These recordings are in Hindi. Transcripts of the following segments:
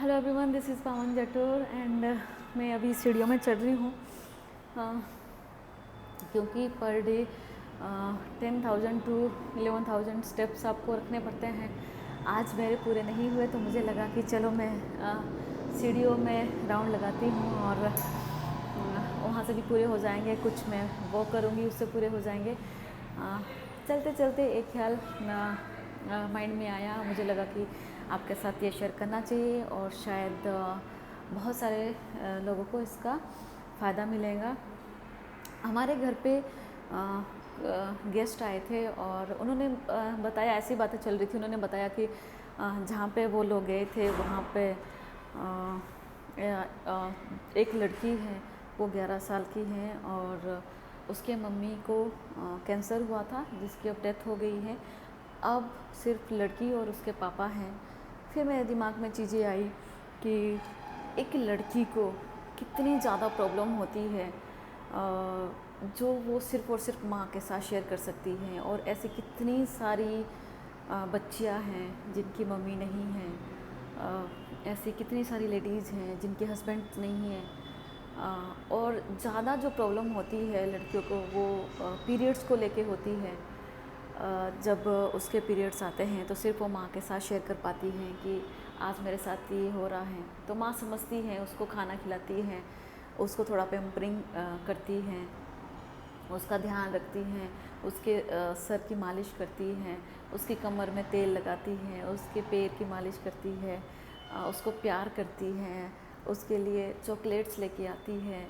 हेलो एवरीवन, दिस इज़ पावन जटोर एंड मैं अभी सीढ़ियों में चढ़ रही हूँ क्योंकि पर डे 10,000 टू 11,000 स्टेप्स आपको रखने पड़ते हैं। आज मेरे पूरे नहीं हुए तो मुझे लगा कि चलो मैं सीढ़ियों में राउंड लगाती हूँ और वहाँ से भी पूरे हो जाएंगे। कुछ मैं वॉक करूँगी, उससे पूरे हो जाएंगे। चलते चलते एक ख्याल माइंड में आया, मुझे लगा कि आपके साथ ये शेयर करना चाहिए और शायद बहुत सारे लोगों को इसका फ़ायदा मिलेगा। हमारे घर पे गेस्ट आए थे और उन्होंने बताया, ऐसी बातें चल रही थी, उन्होंने बताया कि जहाँ पे वो लोग गए थे वहाँ पे एक लड़की है, वो 11 साल की है और उसके मम्मी को कैंसर हुआ था जिसकी अब डेथ हो गई है। अब सिर्फ लड़की और उसके पापा हैं। फिर मेरे दिमाग में चीज़ें आई कि एक लड़की को कितनी ज़्यादा प्रॉब्लम होती है जो वो सिर्फ़ और सिर्फ माँ के साथ शेयर कर सकती हैं, और ऐसी कितनी सारी बच्चियाँ हैं जिनकी मम्मी नहीं हैं, ऐसी कितनी सारी लेडीज़ हैं जिनके हस्बैंड नहीं हैं। और ज़्यादा जो प्रॉब्लम होती है लड़कियों को वो पीरियड्स को लेके होती है। जब उसके पीरियड्स आते हैं तो सिर्फ वो माँ के साथ शेयर कर पाती हैं कि आज मेरे साथ ये हो रहा है, तो माँ समझती है, उसको खाना खिलाती है, उसको थोड़ा पैम्परिंग करती हैं, उसका ध्यान रखती हैं, उसके सर की मालिश करती हैं, उसकी कमर में तेल लगाती हैं, उसके पैर की मालिश करती है, उसको प्यार करती हैं, उसके लिए चॉकलेट्स लेके आती है,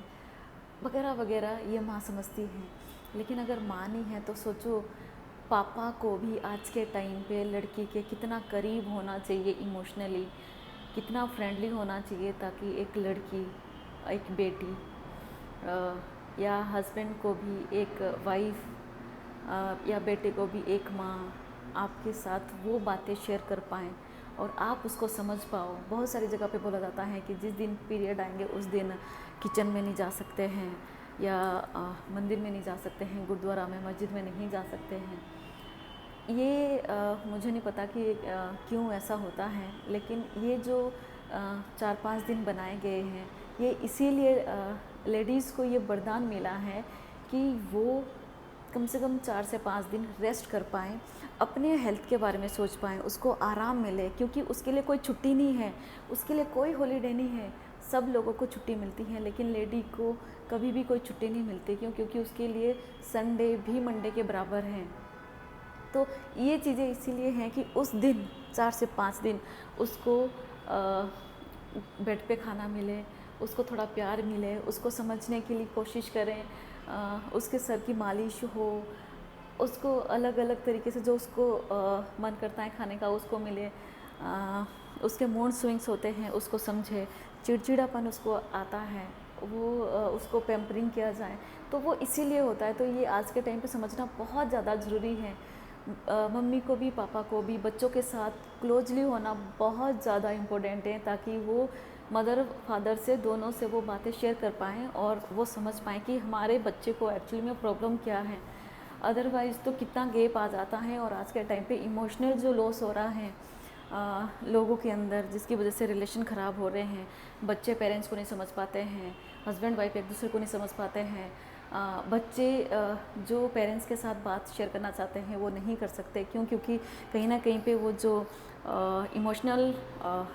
वगैरह वगैरह। ये माँ समझती हैं। लेकिन अगर माँ नहीं है तो सोचो पापा को भी आज के टाइम पे लड़की के कितना करीब होना चाहिए इमोशनली, कितना फ्रेंडली होना चाहिए ताकि एक लड़की, एक बेटी या हस्बैंड को भी एक वाइफ या बेटे को भी एक माँ आपके साथ वो बातें शेयर कर पाएँ और आप उसको समझ पाओ। बहुत सारी जगह पे बोला जाता है कि जिस दिन पीरियड आएंगे उस दिन किचन में नहीं जा सकते हैं या मंदिर में नहीं जा सकते हैं, गुरुद्वारा में, मस्जिद में नहीं जा सकते हैं। ये मुझे नहीं पता कि क्यों ऐसा होता है, लेकिन ये जो 4-5 दिन बनाए गए हैं ये इसीलिए लेडीज़ को ये वरदान मिला है कि वो कम से कम 4 से 5 दिन रेस्ट कर पाएँ, अपने हेल्थ के बारे में सोच पाएँ, उसको आराम मिले, क्योंकि उसके लिए कोई छुट्टी नहीं है, उसके लिए कोई हॉलीडे नहीं है। सब लोगों को छुट्टी मिलती है लेकिन लेडी को कभी भी कोई छुट्टी नहीं मिलती। क्यों? क्योंकि उसके लिए संडे भी मंडे के बराबर हैं। तो ये चीज़ें इसीलिए हैं कि उस दिन 4 से 5 दिन उसको बेड पे खाना मिले, उसको थोड़ा प्यार मिले, उसको समझने के लिए कोशिश करें, उसके सर की मालिश हो, उसको अलग अलग तरीके से जो उसको मन करता है खाने का उसको मिले, उसके मूड स्विंग्स होते हैं उसको समझे, चिड़चिड़ापन उसको आता है वो उसको पैम्परिंग किया जाए, तो वो इसीलिए होता है। तो ये आज के टाइम पे समझना बहुत ज़्यादा ज़रूरी है। मम्मी को भी पापा को भी बच्चों के साथ क्लोजली होना बहुत ज़्यादा इम्पोर्टेंट है ताकि वो मदर फादर से दोनों से वो बातें शेयर कर पाएँ और वो समझ पाएँ कि हमारे बच्चे को एक्चुअली में प्रॉब्लम क्या है। अदरवाइज़ तो कितना गैप आ जाता है और आज के टाइम पे इमोशनल जो लॉस हो रहा है लोगों के अंदर, जिसकी वजह से रिलेशन ख़राब हो रहे हैं, बच्चे पेरेंट्स को नहीं समझ पाते हैं, हस्बैंड वाइफ एक दूसरे को नहीं समझ पाते हैं, बच्चे जो पेरेंट्स के साथ बात शेयर करना चाहते हैं वो नहीं कर सकते। क्यों? क्योंकि कहीं ना कहीं पे वो जो इमोशनल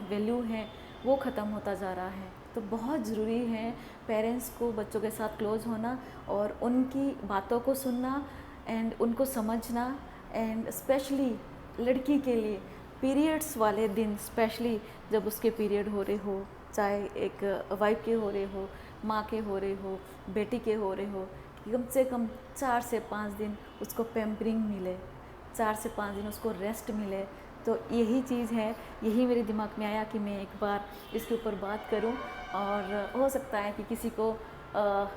वैल्यू है वो ख़त्म होता जा रहा है। तो बहुत ज़रूरी है पेरेंट्स को बच्चों के साथ क्लोज़ होना और उनकी बातों को सुनना एंड उनको समझना। एंड स्पेशली लड़की के लिए पीरियड्स वाले दिन, स्पेशली जब उसके पीरियड हो रहे हो, चाहे एक वाइफ के हो रहे हो, माँ के हो रहे हो, बेटी के हो रहे हो, कि कम से कम 4 से 5 दिन उसको पैम्परिंग मिले, 4 से 5 दिन उसको रेस्ट मिले। तो यही चीज़ है, यही मेरे दिमाग में आया कि मैं एक बार इसके ऊपर बात करूं और हो सकता है कि किसी को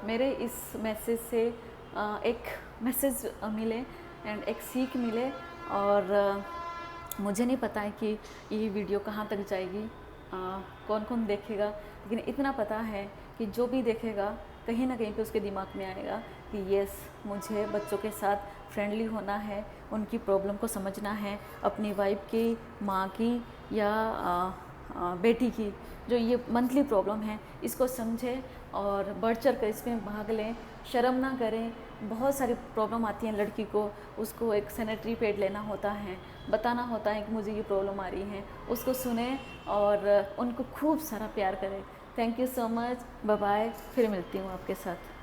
मेरे इस मैसेज से एक मैसेज मिले एंड एक सीख मिले। और मुझे नहीं पता है कि ये वीडियो कहाँ तक जाएगी, कौन कौन देखेगा, लेकिन इतना पता है कि जो भी देखेगा कहीं ना कहीं पे उसके दिमाग में आएगा कि यस, मुझे बच्चों के साथ फ्रेंडली होना है, उनकी प्रॉब्लम को समझना है, अपनी वाइफ की, माँ की या बेटी की जो ये मंथली प्रॉब्लम है इसको समझें और बढ़ चढ़ कर इसमें भाग लें, शर्म ना करें। बहुत सारी प्रॉब्लम आती है लड़की को, उसको एक सैनिटरी पैड लेना होता है, बताना होता है कि मुझे ये प्रॉब्लम आ रही है, उसको सुने और उनको खूब सारा प्यार करें। Thank you so much, bye bye, फिर मिलती हूँ आपके साथ।